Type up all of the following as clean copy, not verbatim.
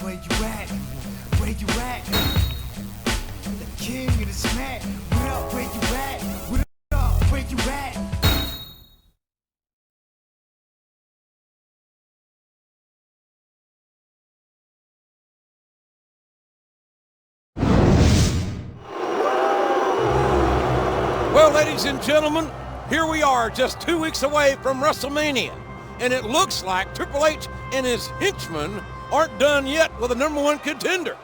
where you at? Where you at? The king of the smack. What up, where you at? What up, where you at? Well, ladies and gentlemen, here we are just 2 weeks away from WrestleMania, and it looks like Triple H and his henchmen aren't done yet with the #1 contender.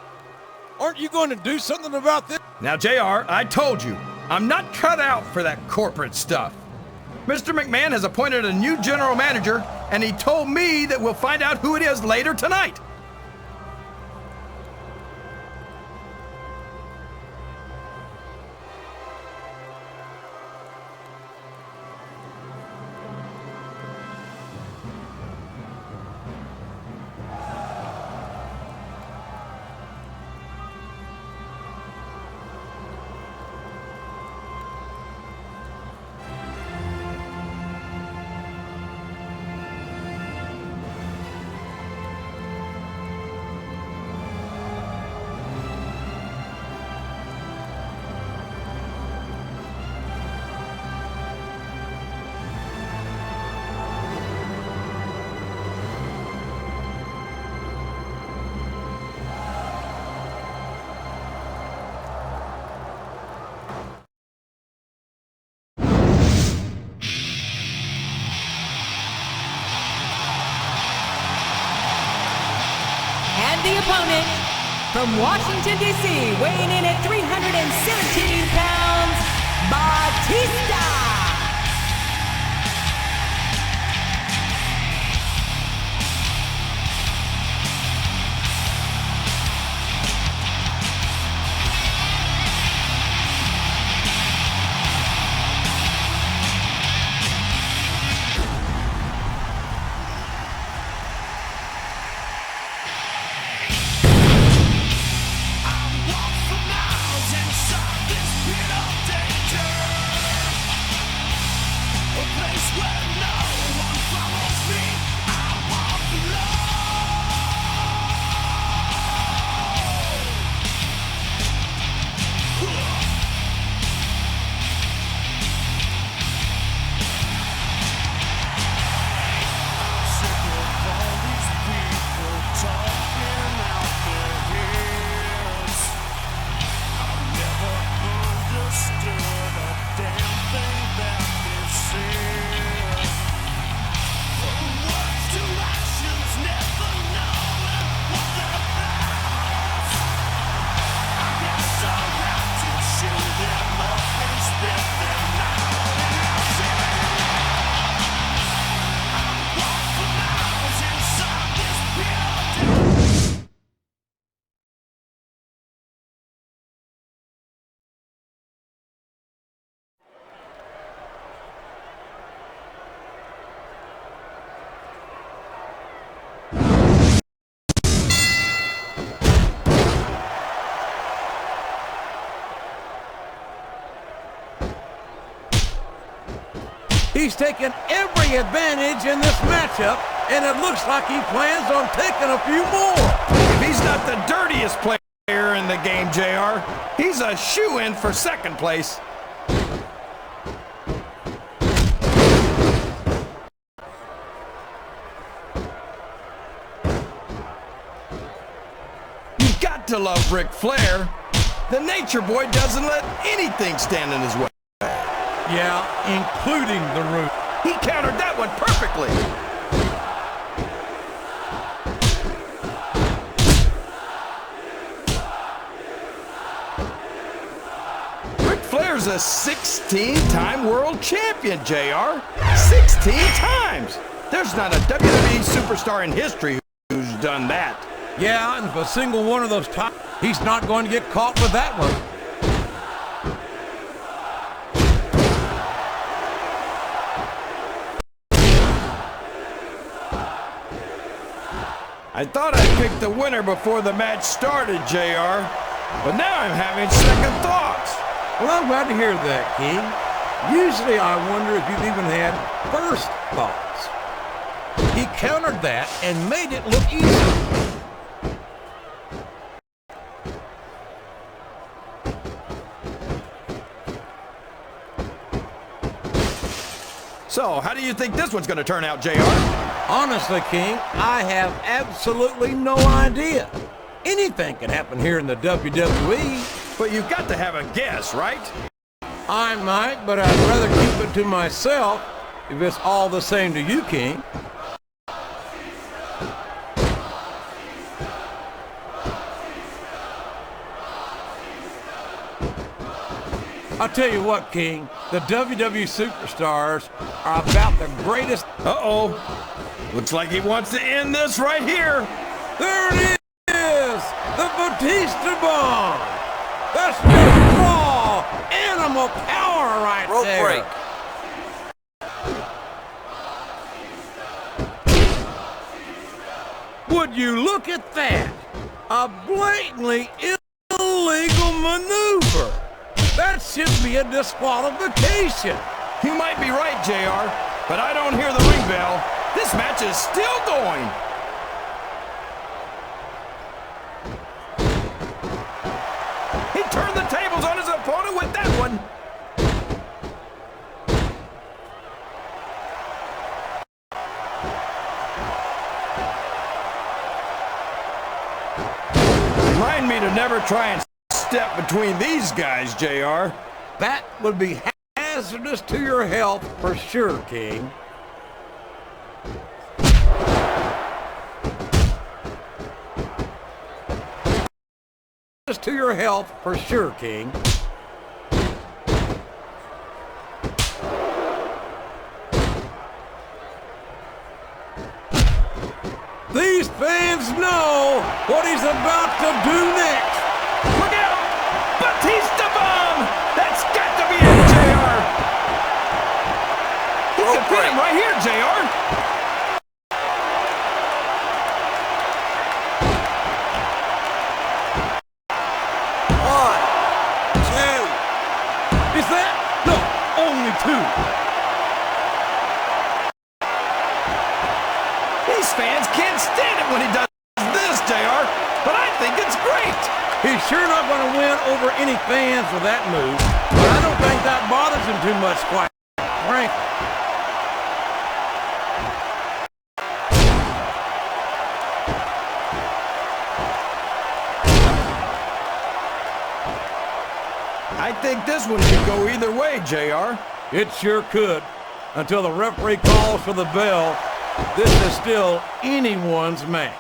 Aren't you going to do something about this? Now, JR, I told you, I'm not cut out for that corporate stuff. Mr. McMahon has appointed a new general manager, and he told me that we'll find out who it is later tonight. The opponent from Washington, D.C., weighing in at 317 pounds, Batista. He's taken every advantage in this matchup, and it looks like he plans on taking a few more. If he's not the dirtiest player in the game, JR, he's a shoo-in for second place. You've got to love Ric Flair. The Nature Boy doesn't let anything stand in his way. Yeah, including the roof. He countered that one perfectly. Ric Flair's a 16-time world champion, JR. 16 times! There's not a WWE superstar in history who's done that. Yeah, and if a single one of those top, he's not going to get caught with that one. I thought I picked the winner before the match started, JR, but now I'm having second thoughts. Well, I'm glad to hear that, King. Usually I wonder if you've even had first thoughts. He countered that and made it look easy. So, how do you think this one's gonna turn out, JR? Honestly, King, I have absolutely no idea. Anything can happen here in the WWE. But you've got to have a guess, right? I might, but I'd rather keep it to myself if it's all the same to you, King. I'll tell you what, King, the WWE Superstars are about the greatest... Uh-oh. Looks like he wants to end this right here. There it is! The Batista Bomb! That's just raw animal power right Rope there. break. Would you look at that? A blatantly illegal maneuver. That should be a disqualification. You might be right, JR, but I don't hear the ring bell. This match is still going. He turned the tables on his opponent with that one. Remind me to never try and step between these guys, JR. That would be hazardous to your health for sure, King. To your health for sure, King. These fans know what he's about to do next. Look out! Batista Bomb! That's got to be it, JR! He can pin him right here, JR! Is that? No, only two. These fans can't stand it when he does this, JR, but I think it's great! He's sure not going to win over any fans with that move, but I don't think that bothers him too much, quite frankly. I think this one could go either way, JR. It sure could, until the referee calls for the bell. This is still anyone's match.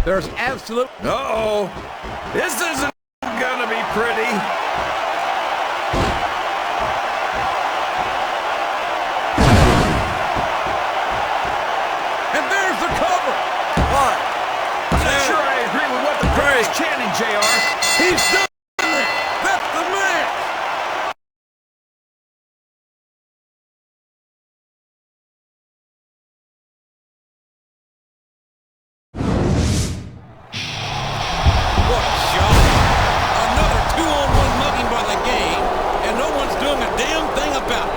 There's absolute... Uh-oh. This isn't gonna be pretty. And there's the cover. One, I'm not sure I agree with what the crowd is chanting, JR. He's done it. That's the match. What a shot. Another 2-on-1 mugging by the game, and no one's doing a damn thing about it.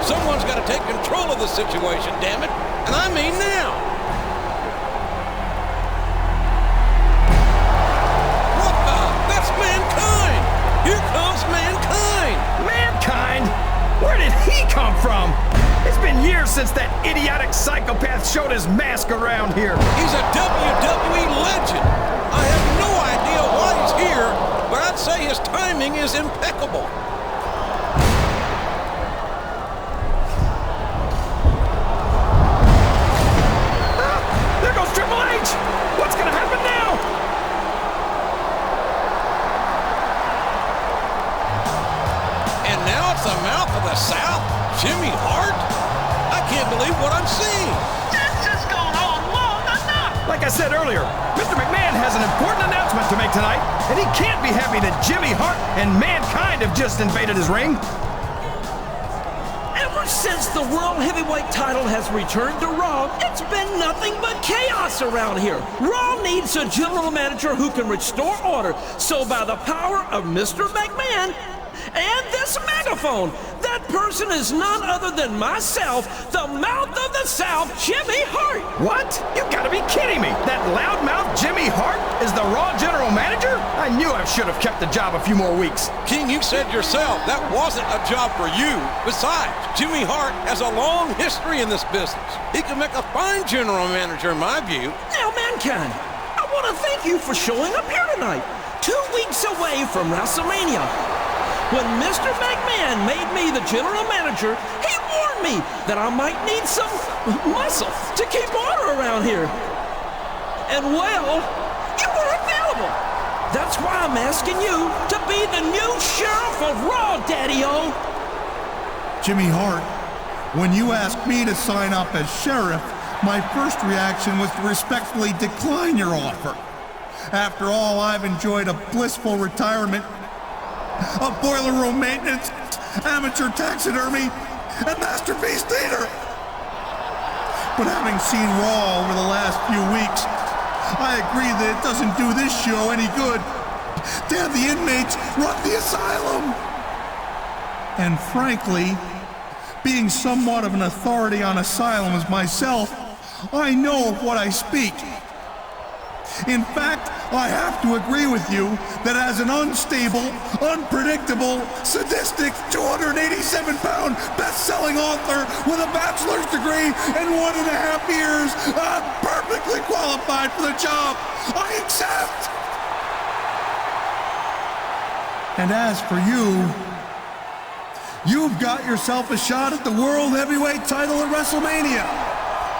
Someone's got to take control of the situation, damn it. And I mean now. What the? That's Mankind. Here comes Mankind. Mankind? Where did he come from? It's been years since that idiotic psychopath showed his mask around here. He's a WWE legend. I have no idea why he's here, but I'd say his timing is impeccable. There goes Triple H! What's gonna happen now? And now it's the mouth of the South, Jimmy Hart? I can't believe what I'm seeing. This has gone on long enough! Like I said earlier, Mr. McMahon has an important announcement to make tonight, and he can't be happy that Jimmy Hart and Mankind have just invaded his ring. Ever since the World Heavyweight title has returned to Raw, it's been nothing but chaos around here. Raw needs a general manager who can restore order. So by the power of Mr. McMahon and this megaphone, the That person is none other than myself, the mouth of the South, Jimmy Hart. What? You gotta be kidding me! That loudmouth Jimmy Hart is the Raw General Manager? I knew I should have kept the job a few more weeks. King, you said yourself that wasn't a job for you. Besides, Jimmy Hart has a long history in this business. He can make a fine general manager in my view. Now, Mankind, I want to thank you for showing up here tonight, 2 weeks away from WrestleMania. When Mr. McMahon made me the general manager, he warned me that I might need some muscle to keep order around here. And well, you were available. That's why I'm asking you to be the new sheriff of Raw, Daddy-O. Jimmy Hart, when you asked me to sign up as sheriff, my first reaction was to respectfully decline your offer. After all, I've enjoyed a blissful retirement of boiler room maintenance, amateur taxidermy, and masterpiece theater. But having seen Raw over the last few weeks, I agree that it doesn't do this show any good to have the inmates run the asylum. And frankly, being somewhat of an authority on asylums myself, I know of what I speak. In fact, I have to agree with you that as an unstable, unpredictable, sadistic, 287-pound best-selling author with a bachelor's degree and 1.5 years, I'm perfectly qualified for the job. I accept. And as for you, you've got yourself a shot at the World Heavyweight title at WrestleMania.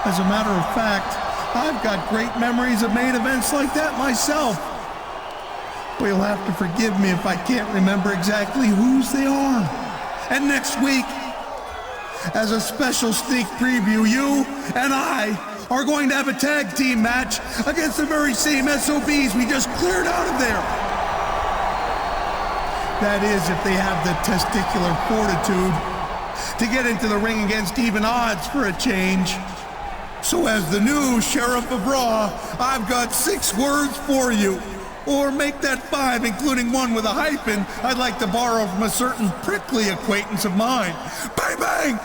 As a matter of fact, I've got great memories of main events like that myself. But you'll have to forgive me if I can't remember exactly whose they are. And next week, as a special sneak preview, you and I are going to have a tag team match against the very same SOBs we just cleared out of there. That is, if they have the testicular fortitude to get into the ring against even odds for a change. So as the new Sheriff of Raw, I've got 6 words for you. Or make that 5, including one with a hyphen I'd like to borrow from a certain prickly acquaintance of mine. Bang, bang!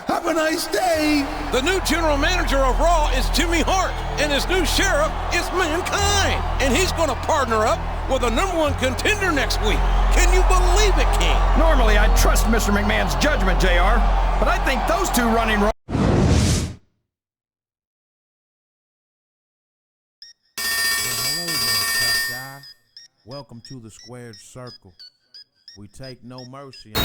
Have a nice day! The new general manager of Raw is Jimmy Hart, and his new sheriff is Mankind. And he's going to partner up with a #1 contender next week. Can you believe it, King? Normally, I trust Mr. McMahon's judgment, JR, but I think those two running Raw. Hello there, tough guy. Welcome to the squared circle. We take no mercy on